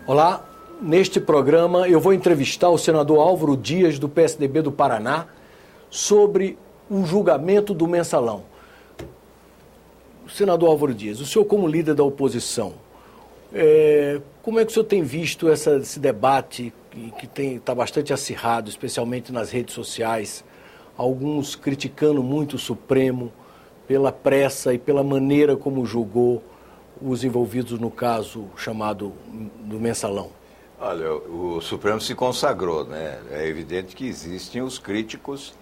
Olá, neste programa eu vou entrevistar o senador Álvaro Dias, do PSDB do Paraná, sobre o julgamento do mensalão. Senador Álvaro Dias, o senhor como líder da oposição, como é que o senhor tem visto esse debate que está bastante acirrado, especialmente nas redes sociais, alguns criticando muito o Supremo pela pressa e pela maneira como julgou os envolvidos no caso chamado do mensalão? Olha, o Supremo se consagrou, né? É evidente que existem os críticos,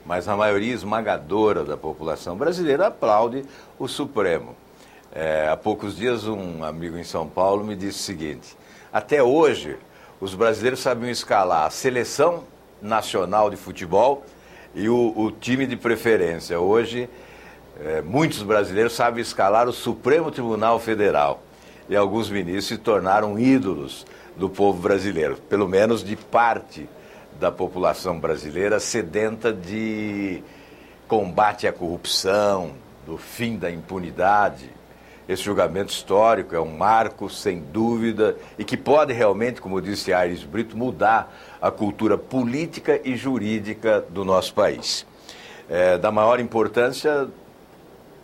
mas a maioria esmagadora da população brasileira aplaude o Supremo. Há poucos dias um amigo em São Paulo me disse o seguinte: até hoje os brasileiros sabiam escalar a seleção nacional de futebol e o time de preferência. Hoje muitos brasileiros sabem escalar o Supremo Tribunal Federal e alguns ministros se tornaram ídolos do povo brasileiro, pelo menos de parte da população brasileira sedenta de combate à corrupção, do fim da impunidade. Esse julgamento histórico é um marco, sem dúvida, e que pode realmente, como disse Aires Brito, mudar a cultura política e jurídica do nosso país. Da maior importância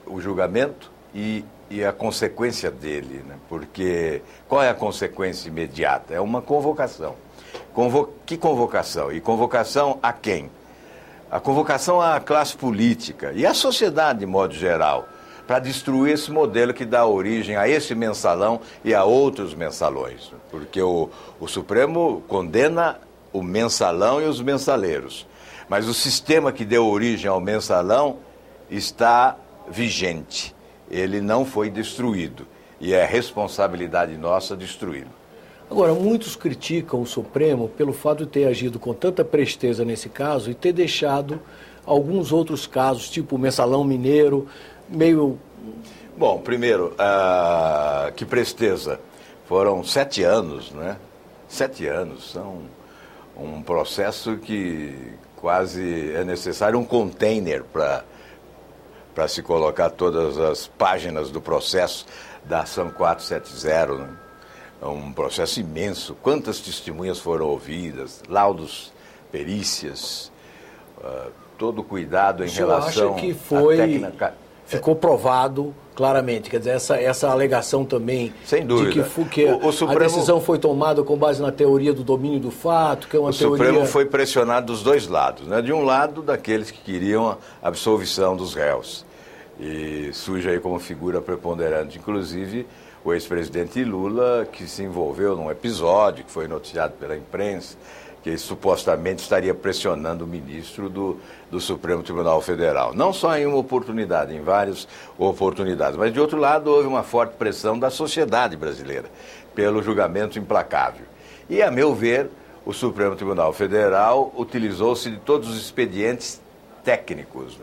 o julgamento e a consequência dele, né? Porque qual é a consequência imediata? É uma convocação. Que convocação? E convocação a quem? A convocação à classe política e à sociedade de modo geral, para destruir esse modelo que dá origem a esse mensalão e a outros mensalões. Porque o Supremo condena o mensalão e os mensaleiros. Mas o sistema que deu origem ao mensalão está vigente. Ele não foi destruído. E é responsabilidade nossa destruí-lo. Agora, muitos criticam o Supremo pelo fato de ter agido com tanta presteza nesse caso e ter deixado alguns outros casos, tipo o mensalão mineiro, meio... Bom, primeiro, que presteza. Foram 7 anos, né? 7 anos. São um processo que quase é necessário um container para se colocar todas as páginas do processo da ação 470, né? É um processo imenso. Quantas testemunhas foram ouvidas, laudos, perícias, todo cuidado em relação acha que à técnica. Ficou provado claramente, quer dizer, essa alegação também, sem dúvida, de que o Supremo, a decisão foi tomada com base na teoria do domínio do fato, que é uma teoria... O Supremo foi pressionado dos dois lados, né? De um lado, daqueles que queriam a absolvição dos réus, e surge aí como figura preponderante, inclusive, o ex-presidente Lula, que se envolveu num episódio que foi noticiado pela imprensa, que supostamente estaria pressionando o ministro do Supremo Tribunal Federal. Não só em uma oportunidade, em várias oportunidades. Mas, de outro lado, houve uma forte pressão da sociedade brasileira pelo julgamento implacável. E, a meu ver, o Supremo Tribunal Federal utilizou-se de todos os expedientes técnicos.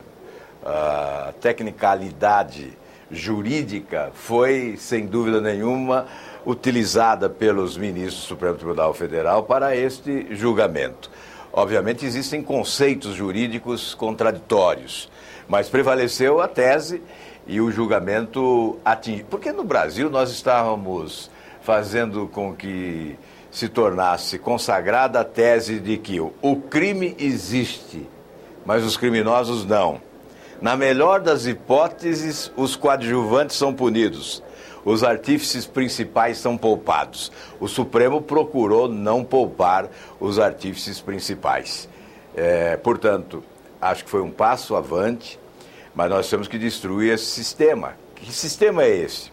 A tecnicalidade jurídica foi, sem dúvida nenhuma, utilizada pelos ministros do Supremo Tribunal Federal para este julgamento. Obviamente existem conceitos jurídicos contraditórios, mas prevaleceu a tese e o julgamento atingiu. Porque no Brasil nós estávamos fazendo com que se tornasse consagrada a tese de que o crime existe, mas os criminosos não. Na melhor das hipóteses, os coadjuvantes são punidos. Os artífices principais são poupados. O Supremo procurou não poupar os artífices principais. Portanto, acho que foi um passo avante, mas nós temos que destruir esse sistema. Que sistema é esse?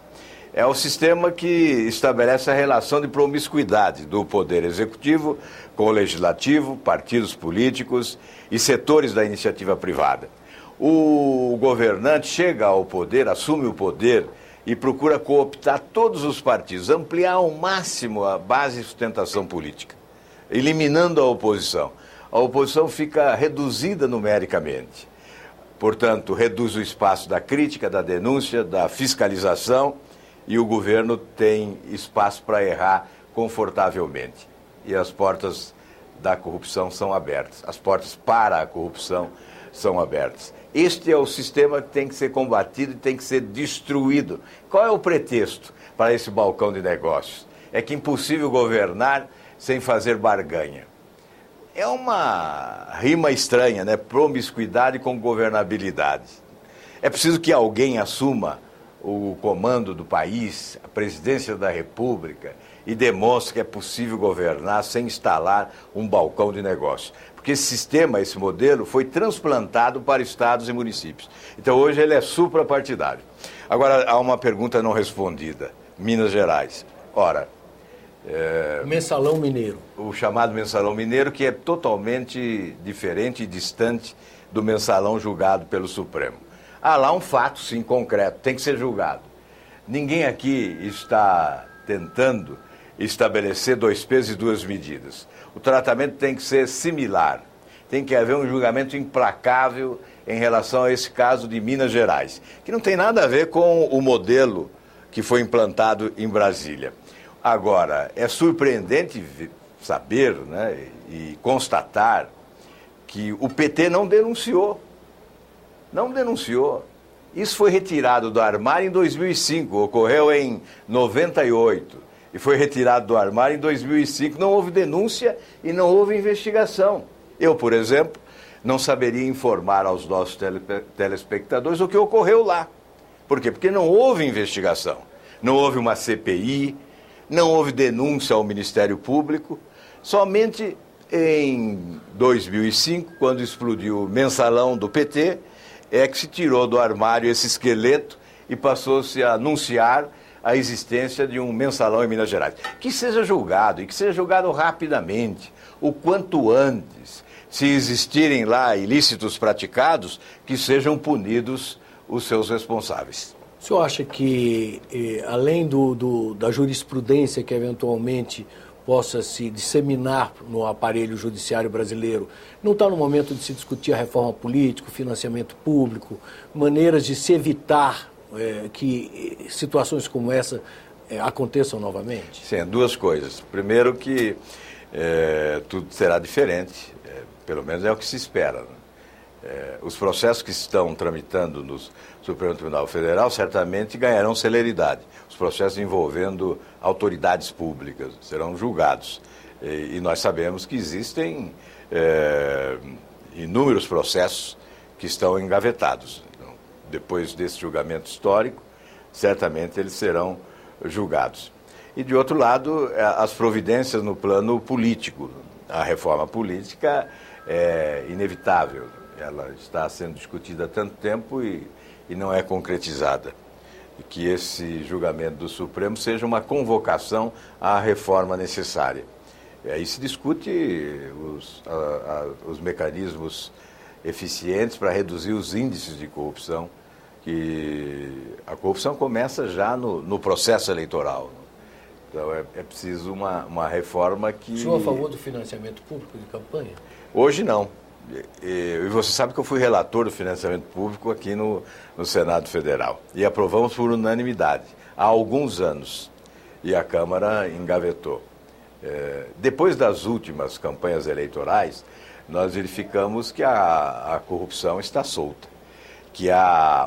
É o sistema que estabelece a relação de promiscuidade do Poder Executivo com o Legislativo, partidos políticos e setores da iniciativa privada. O governante chega ao poder, assume o poder e procura cooptar todos os partidos, ampliar ao máximo a base de sustentação política, eliminando a oposição. A oposição fica reduzida numericamente. Portanto, reduz o espaço da crítica, da denúncia, da fiscalização, e o governo tem espaço para errar confortavelmente. E as portas da corrupção são abertas, as portas para a corrupção são abertas. Este é o sistema que tem que ser combatido e tem que ser destruído. Qual é o pretexto para esse balcão de negócios? é que é impossível governar sem fazer barganha. É uma rima estranha, né? Promiscuidade com governabilidade. É preciso que alguém assuma o comando do país, a presidência da República, e demonstre que é possível governar sem instalar um balcão de negócio. Porque esse sistema, esse modelo, foi transplantado para estados e municípios. Então, hoje ele é suprapartidário. Agora, há uma pergunta não respondida. Minas Gerais. Ora... Mensalão mineiro. O chamado mensalão mineiro, que é totalmente diferente e distante do mensalão julgado pelo Supremo. Há lá um fato, sim, concreto, tem que ser julgado. Ninguém aqui está tentando estabelecer 2 pesos e 2 medidas. O tratamento tem que ser similar. Tem que haver um julgamento implacável em relação a esse caso de Minas Gerais, que não tem nada a ver com o modelo que foi implantado em Brasília. Agora, é surpreendente saber, né, e constatar que o PT não denunciou. Não denunciou. Isso foi retirado do armário em 2005, ocorreu em 98 e foi retirado do armário em 2005. Não houve denúncia e não houve investigação. Eu, por exemplo, não saberia informar aos nossos telespectadores o que ocorreu lá. Por quê? Porque não houve investigação, não houve uma CPI, não houve denúncia ao Ministério Público. Somente em 2005, quando explodiu o mensalão do PT, é que se tirou do armário esse esqueleto e passou-se a anunciar a existência de um mensalão em Minas Gerais. Que seja julgado, e que seja julgado rapidamente, o quanto antes. Se existirem lá ilícitos praticados, que sejam punidos os seus responsáveis. O senhor acha que, além da jurisprudência que eventualmente possa se disseminar no aparelho judiciário brasileiro, não está no momento de se discutir a reforma política, o financiamento público, maneiras de se evitar que situações como essa aconteçam novamente? Sim, 2 coisas. Primeiro que tudo será diferente, pelo menos é o que se espera, né? Os processos que estão tramitando no Supremo Tribunal Federal certamente ganharão celeridade. Os processos envolvendo autoridades públicas serão julgados. E nós sabemos que existem inúmeros processos que estão engavetados. Então, depois desse julgamento histórico, certamente eles serão julgados. E, de outro lado, as providências no plano político. A reforma política é inevitável. Ela está sendo discutida há tanto tempo e não é concretizada. E que esse julgamento do Supremo seja uma convocação à reforma necessária. E aí se discute os mecanismos eficientes para reduzir os índices de corrupção, que a corrupção começa já no processo eleitoral. Então é preciso uma reforma que... O senhor é a favor do financiamento público de campanha? Hoje não. E você sabe que eu fui relator do financiamento público aqui no Senado Federal. E aprovamos por unanimidade, há alguns anos. E a Câmara engavetou. Depois das últimas campanhas eleitorais, nós verificamos que a corrupção está solta. Que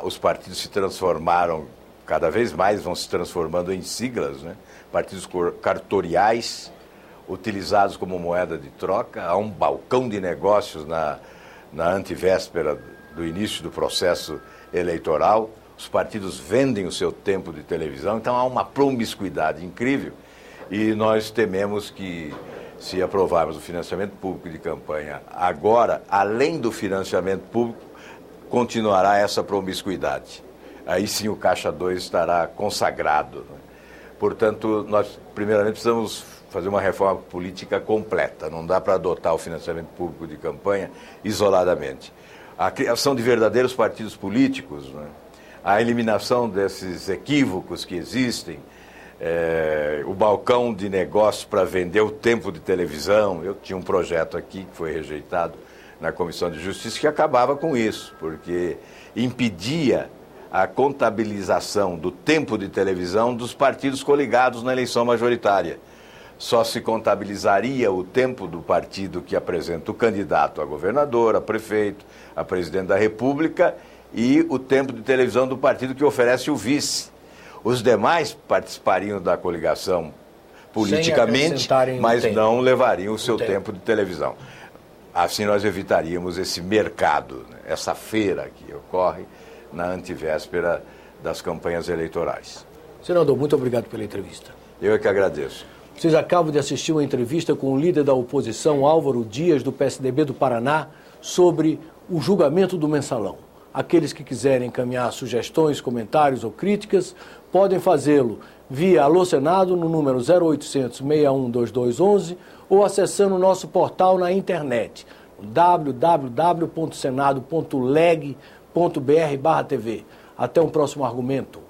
os partidos se transformaram, cada vez mais vão se transformando em siglas, né? Partidos cartoriais, utilizados como moeda de troca. Há um balcão de negócios na antevéspera do início do processo eleitoral. Os partidos vendem o seu tempo de televisão, então há uma promiscuidade incrível. E nós tememos que, se aprovarmos o financiamento público de campanha agora, além do financiamento público, continuará essa promiscuidade. Aí sim o Caixa 2 estará consagrado, né? Portanto, nós primeiramente precisamos fazer uma reforma política completa. Não dá para adotar o financiamento público de campanha isoladamente. A criação de verdadeiros partidos políticos, né? A eliminação desses equívocos que existem, o balcão de negócios para vender o tempo de televisão. Eu tinha um projeto aqui que foi rejeitado na Comissão de Justiça que acabava com isso, porque impedia a contabilização do tempo de televisão dos partidos coligados na eleição majoritária. Só se contabilizaria o tempo do partido que apresenta o candidato a governador, a prefeito, a presidente da República e o tempo de televisão do partido que oferece o vice. Os demais participariam da coligação politicamente, mas não levariam o seu tempo de televisão. Assim nós evitaríamos esse mercado, né? Essa feira que ocorre na antivéspera das campanhas eleitorais. Senador, muito obrigado pela entrevista. Eu é que agradeço. Vocês acabam de assistir uma entrevista com o líder da oposição, Álvaro Dias, do PSDB do Paraná, sobre o julgamento do mensalão. Aqueles que quiserem encaminhar sugestões, comentários ou críticas, podem fazê-lo via Alô Senado no número 0800 61 2211 ou acessando o nosso portal na internet, www.senado.leg.br/TV. Até um próximo argumento.